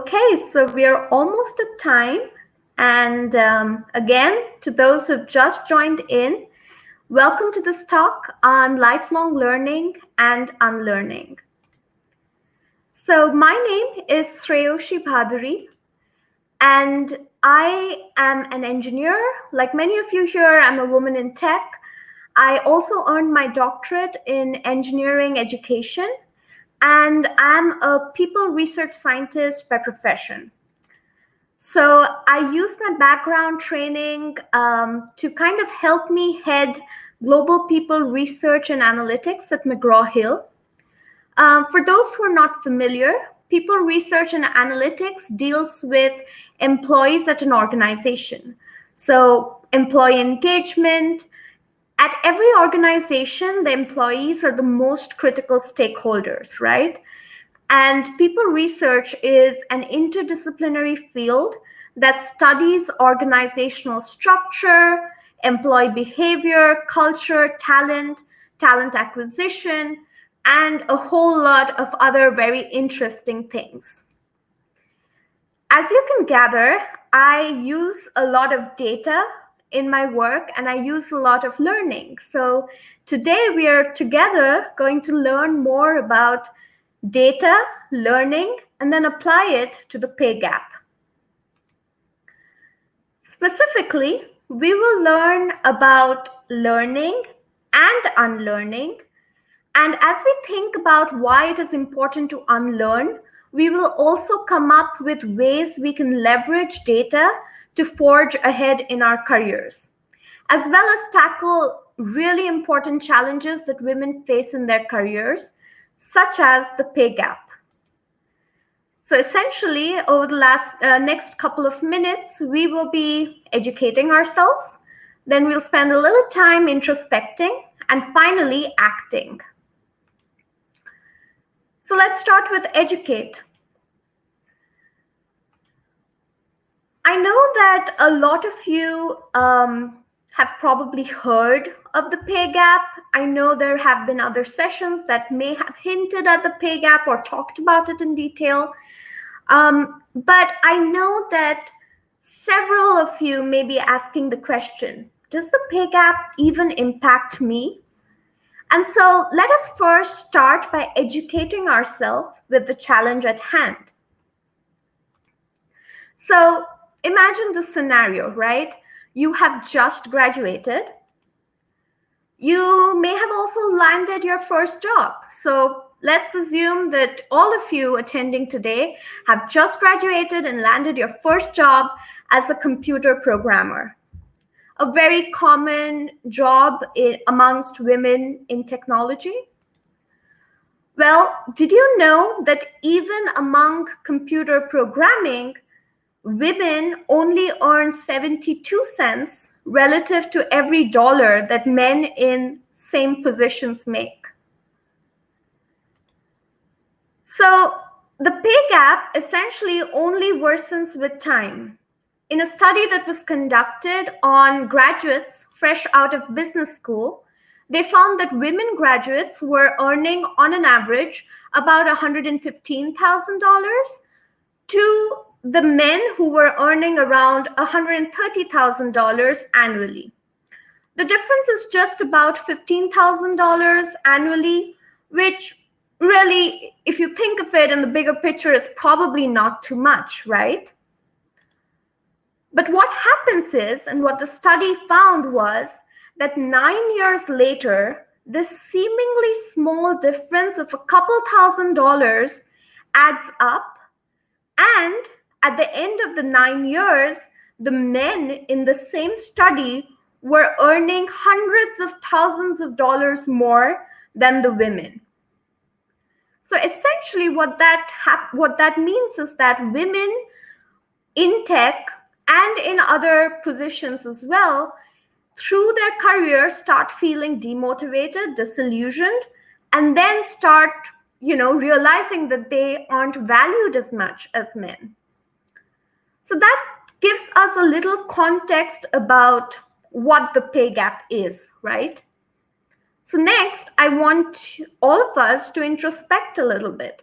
Okay, so we are almost at time. And again, to those who've just joined in, welcome to this talk on lifelong learning and unlearning. So my name is Sreyoshi Bhaduri, and I am an engineer. Like many of you here, I'm a woman in tech. I also earned my doctorate in engineering education, and I'm a people research scientist by profession. So I used my background training to kind of help me head global people research and analytics at McGraw Hill. For those who are not familiar, people research and analytics deals with employees at an organization. So employee engagement. At every organization, the employees are the most critical stakeholders, right? And people research is an interdisciplinary field that studies organizational structure, employee behavior, culture, talent acquisition, and a whole lot of other very interesting things. As you can gather, I use a lot of data in my work, and I use a lot of learning. So today we are together going to learn more about data, learning, and then apply it to the pay gap. Specifically, we will learn about learning and unlearning. And as we think about why it is important to unlearn, we will also come up with ways we can leverage data to forge ahead in our careers, as well as tackle really important challenges that women face in their careers, such as the pay gap. So essentially, over the next couple of minutes, we will be educating ourselves. Then we'll spend a little time introspecting and finally acting. So let's start with educate. I know that a lot of you have probably heard of the pay gap. I know there have been other sessions that may have hinted at the pay gap or talked about it in detail. But I know that several of you may be asking the question, does the pay gap even impact me? And so let us first start by educating ourselves with the challenge at hand. So imagine this scenario, right? You have just graduated. You may have also landed your first job. So let's assume that all of you attending today have just graduated and landed your first job as a computer programmer, a very common job amongst women in technology. Well, did you know that even among computer programming, women only earn 72 cents relative to every dollar that men in same positions make? So the pay gap essentially only worsens with time. In a study that was conducted on graduates fresh out of business school, they found that women graduates were earning on an average about $115,000 to the men who were earning around $130,000 annually. The difference is just about $15,000 annually, which really, if you think of it in the bigger picture, is probably not too much, right? But what happens is, and what the study found was, that 9 years later, this seemingly small difference of a couple $1,000s adds up, and at the end of the 9 years, the men in the same study were earning hundreds of thousands of dollars more than the women. So essentially what that means is that women in tech and in other positions as well, through their career, start feeling demotivated, disillusioned, and then start, realizing that they aren't valued as much as men. So that gives us a little context about what the pay gap is, right? So next, I want all of us to introspect a little bit.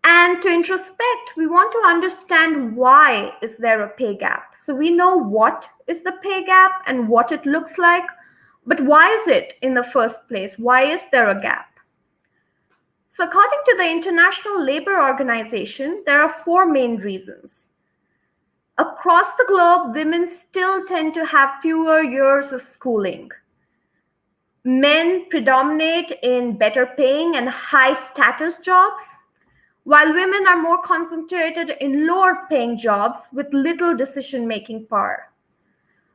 And to introspect, we want to understand why is there a pay gap. So we know what is the pay gap and what it looks like, but why is it in the first place? Why is there a gap? So according to the International Labour Organization, there are four main reasons. Across the globe, women still tend to have fewer years of schooling. Men predominate in better paying and high status jobs, while women are more concentrated in lower paying jobs with little decision-making power.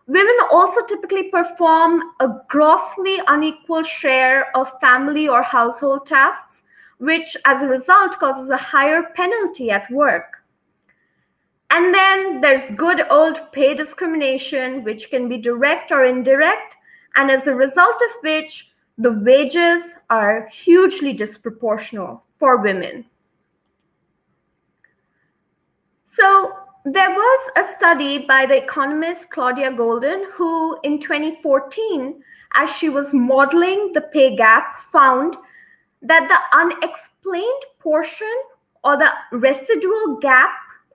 Women also typically perform a grossly unequal share of family or household tasks, which as a result causes a higher penalty at work. And then there's good old pay discrimination, which can be direct or indirect, and as a result of which the wages are hugely disproportional for women. So there was a study by the economist Claudia Golden, who in 2014, as she was modeling the pay gap, found that the unexplained portion or the residual gap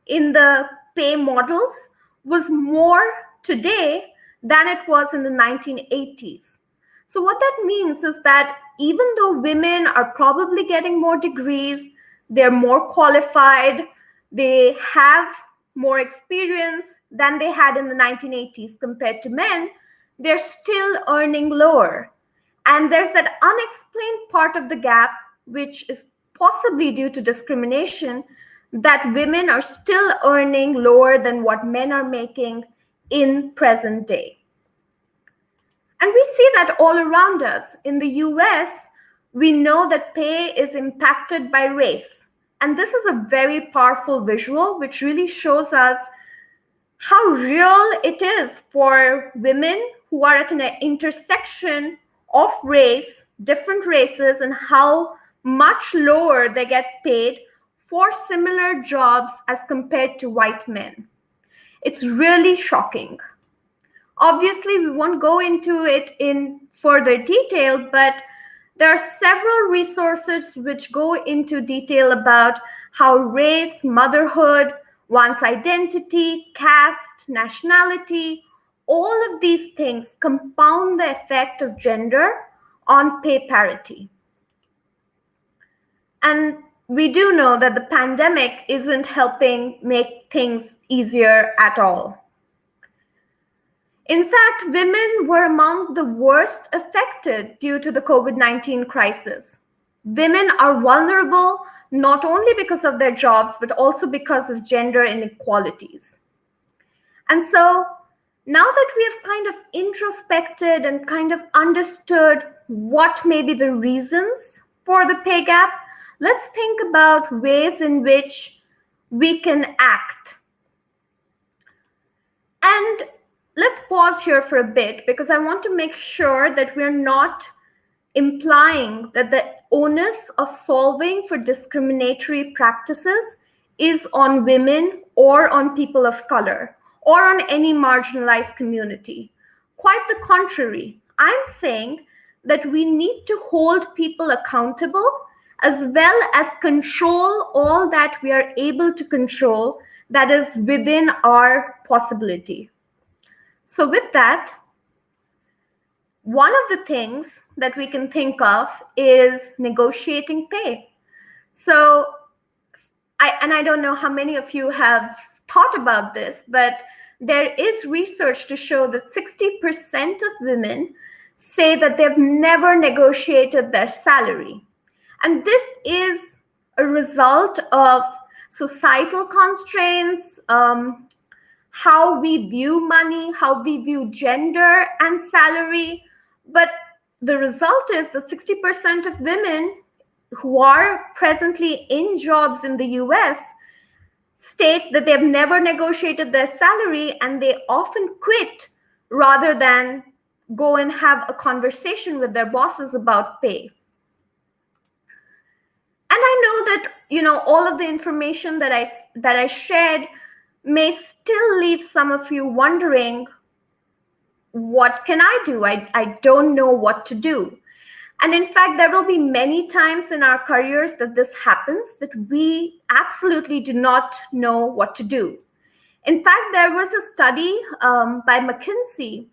in the pay models was more today than it was in the 1980s. So what that means is that even though women are probably getting more degrees, they're more qualified, they have more experience than they had in the 1980s compared to men, they're still earning lower. And there's that unexplained part of the gap, which is possibly due to discrimination, that women are still earning lower than what men are making in present day. And we see that all around us. In the US, we know that pay is impacted by race. And this is a very powerful visual, which really shows us how real it is for women who are at an intersection of race, different races, and how much lower they get paid for similar jobs as compared to white men. It's really shocking. Obviously, we won't go into it in further detail, but there are several resources which go into detail about how race, motherhood, one's identity, caste, nationality, all of these things compound the effect of gender on pay parity. And we do know that the pandemic isn't helping make things easier at all. In fact, women were among the worst affected due to the COVID-19 crisis. Women are vulnerable not only because of their jobs, but also because of gender inequalities. And so now that we have kind of introspected and kind of understood what may be the reasons for the pay gap, let's think about ways in which we can act. And let's pause here for a bit, because I want to make sure that we're not implying that the onus of solving for discriminatory practices is on women or on people of color or on any marginalized community. Quite the contrary, I'm saying that we need to hold people accountable as well as control all that we are able to control that is within our possibility. So with that, one of the things that we can think of is negotiating pay. So, I don't know how many of you have thought about this, but there is research to show that 60% of women say that they've never negotiated their salary. And this is a result of societal constraints, how we view money, how we view gender and salary. But the result is that 60% of women who are presently in jobs in the US state that they've never negotiated their salary, and they often quit rather than go and have a conversation with their bosses about pay. And I know that, all of the information that I shared may still leave some of you wondering, what can I do? I don't know what to do. And in fact, there will be many times in our careers that this happens, that we absolutely do not know what to do. In fact, there was a study by McKinsey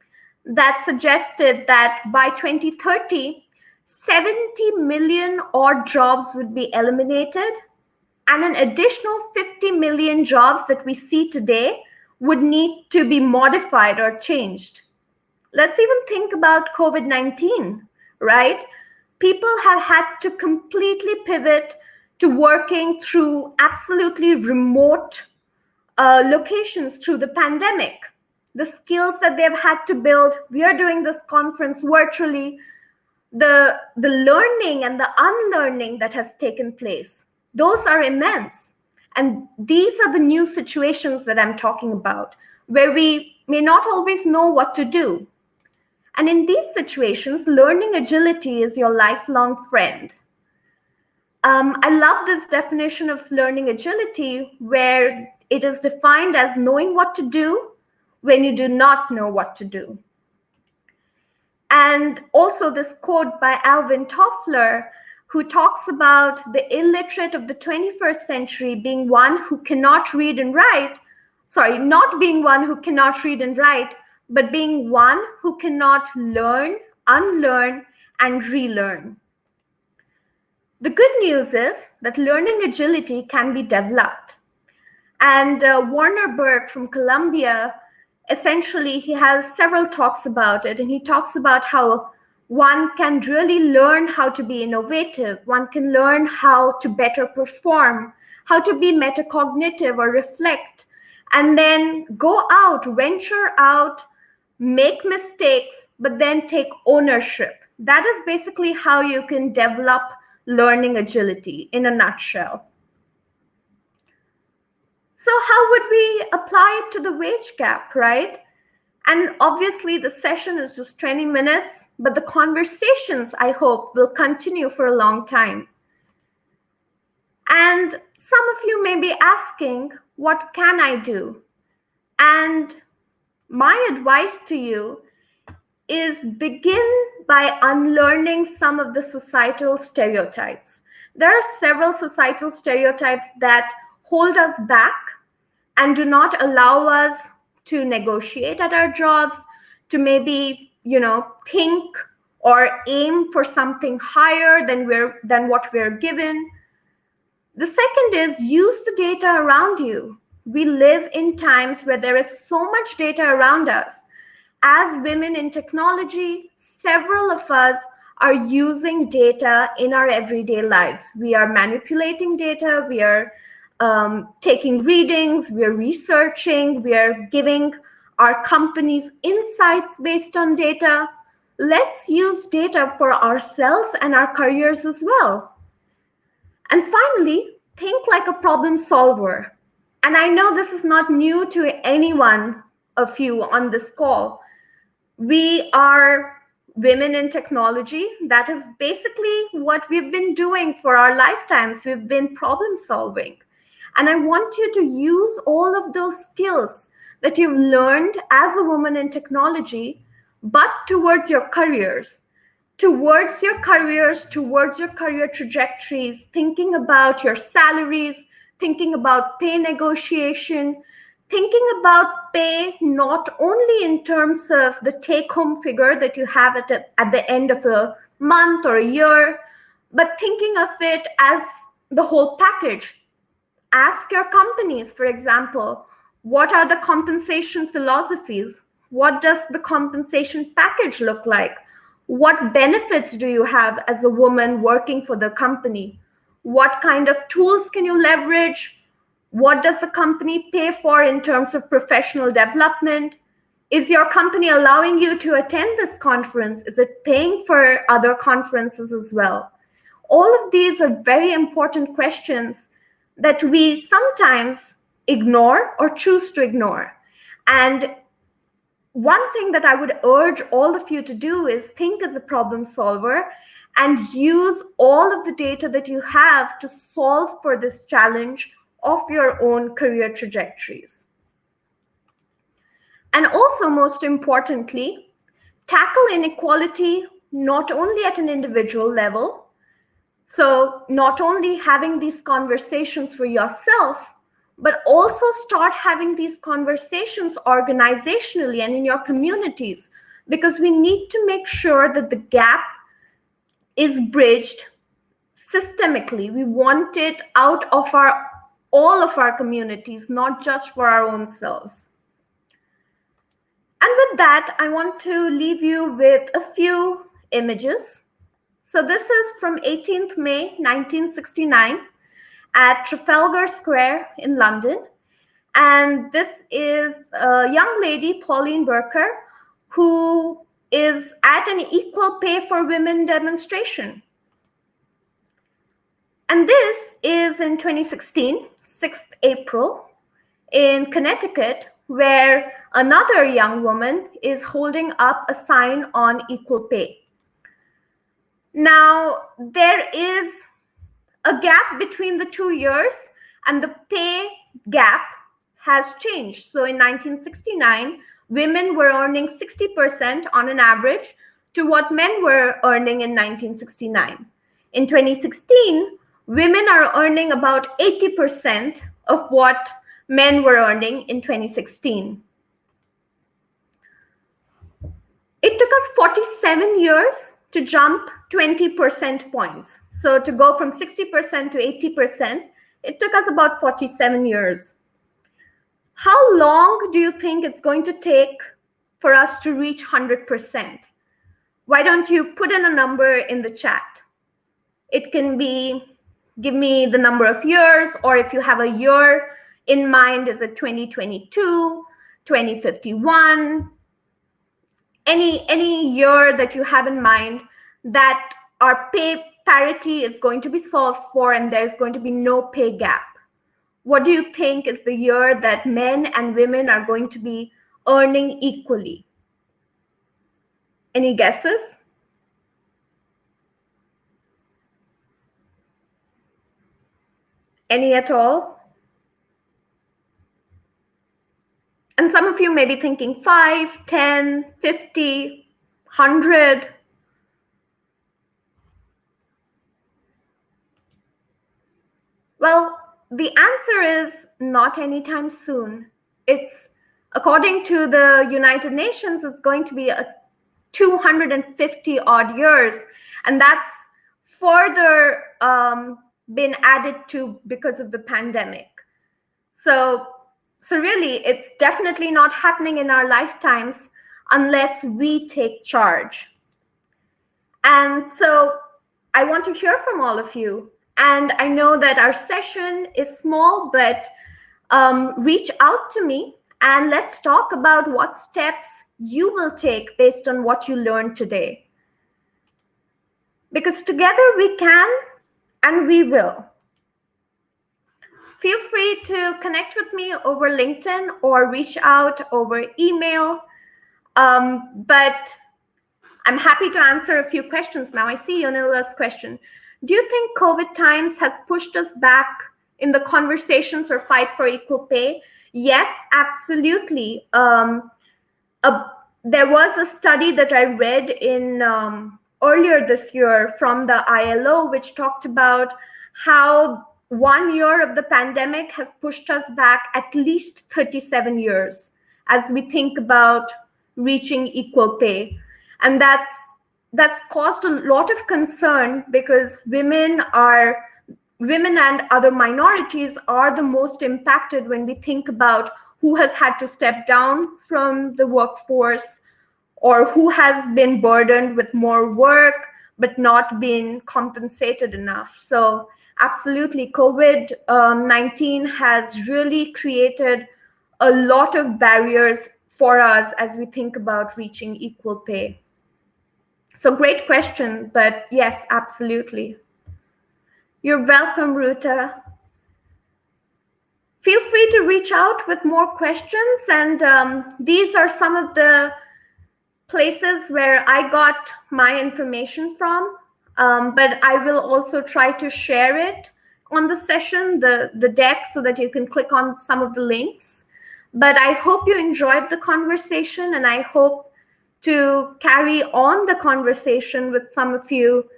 that suggested that by 2030, 70 million odd jobs would be eliminated, and an additional 50 million jobs that we see today would need to be modified or changed. Let's even think about COVID-19, right? People have had to completely pivot to working through absolutely remote locations through the pandemic. The skills that they've had to build, we are doing this conference virtually, the learning and the unlearning that has taken place, those are immense. And these are the new situations that I'm talking about, where we may not always know what to do. And in these situations, learning agility is your lifelong friend. I love this definition of learning agility, where it is defined as knowing what to do when you do not know what to do. And also this quote by Alvin Toffler, who talks about the illiterate of the 21st century being one who cannot read and write, not being one who cannot read and write, but being one who cannot learn, unlearn, and relearn. The good news is that learning agility can be developed. And Warner Berg from Columbia, essentially, he has several talks about it. And he talks about how one can really learn how to be innovative. One can learn how to better perform, how to be metacognitive or reflect, and then go out, venture out, make mistakes, but then take ownership. That is basically how you can develop learning agility in a nutshell. So how would we apply it to the wage gap, right? And obviously the session is just 20 minutes, but the conversations, I hope, will continue for a long time. And some of you may be asking, what can I do? And my advice to you is begin by unlearning some of the societal stereotypes. There are several societal stereotypes that hold us back and do not allow us to negotiate at our jobs, to maybe, think or aim for something higher than what we're given. The second is use the data around you. We live in times where there is so much data around us. As women in technology, several of us are using data in our everyday lives. We are manipulating data, we are taking readings, we are researching, we are giving our companies insights based on data. Let's use data for ourselves and our careers as well. And finally, think like a problem solver. And I know this is not new to anyone of you on this call. We are women in technology. That is basically what we've been doing for our lifetimes. We've been problem solving. And I want you to use all of those skills that you've learned as a woman in technology, but towards your careers, towards your career trajectories, thinking about your salaries, thinking about pay negotiation, thinking about pay not only in terms of the take-home figure that you have at the end of a month or a year, but thinking of it as the whole package. Ask your companies, for example, what are the compensation philosophies? What does the compensation package look like? What benefits do you have as a woman working for the company? What kind of tools can you leverage? What does the company pay for in terms of professional development? Is your company allowing you to attend this conference? Is it paying for other conferences as well? All of these are very important questions that we sometimes ignore or choose to ignore. And one thing that I would urge all of you to do is think as a problem solver and use all of the data that you have to solve for this challenge of your own career trajectories. And also, most importantly, tackle inequality not only at an individual level, so not only having these conversations for yourself, but also start having these conversations organizationally and in your communities, because we need to make sure that the gap is bridged systemically. We want it out of all of our communities, not just for our own selves. And with that, I want to leave you with a few images. So this is from 18th May 1969 at Trafalgar Square in London. And this is a young lady, Pauline Barker, who is at an equal pay for women demonstration. And this is in 2016, 6th April, in Connecticut, where another young woman is holding up a sign on equal pay. Now, there is a gap between the 2 years, and the pay gap has changed. So in 1969, women were earning 60% on an average to what men were earning in 1969. In 2016, women are earning about 80% of what men were earning in 2016. It took us 47 years to jump 20% points. So to go from 60% to 80%, it took us about 47 years. How long do you think it's going to take for us to reach 100%? Why don't you put in a number in the chat? It can be, give me the number of years, or if you have a year in mind, is it 2022, 2051? Any year that you have in mind that our pay parity is going to be solved for and there's going to be no pay gap. What do you think is the year that men and women are going to be earning equally? Any guesses? Any at all? And some of you may be thinking 5, 10, 50, 100. Well, the answer is not anytime soon. It's, according to the United Nations, it's going to be a 250 odd years. And that's further been added to because of the pandemic. So really, it's definitely not happening in our lifetimes unless we take charge. And so I want to hear from all of you. And I know that our session is small, but reach out to me and let's talk about what steps you will take based on what you learned today. Because together we can and we will. Feel free to connect with me over LinkedIn or reach out over email. But I'm happy to answer a few questions now. I see Yonila's question. Do you think COVID times has pushed us back in the conversations or fight for equal pay? Yes, absolutely. There was a study that I read in earlier this year from the ILO, which talked about how 1 year of the pandemic has pushed us back at least 37 years as we think about reaching equal pay. And that's caused a lot of concern because women and other minorities are the most impacted when we think about who has had to step down from the workforce or who has been burdened with more work but not been compensated enough. So absolutely, COVID-19 has really created a lot of barriers for us as we think about reaching equal pay. So great question, but yes, absolutely. You're welcome, Ruta. Feel free to reach out with more questions, and these are some of the places where I got my information from, but I will also try to share it on the session, the deck, so that you can click on some of the links. But I hope you enjoyed the conversation, and I hope to carry on the conversation with some of you,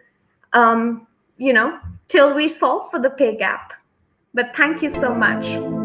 um, you know, till we solve for the pay gap. But thank you so much.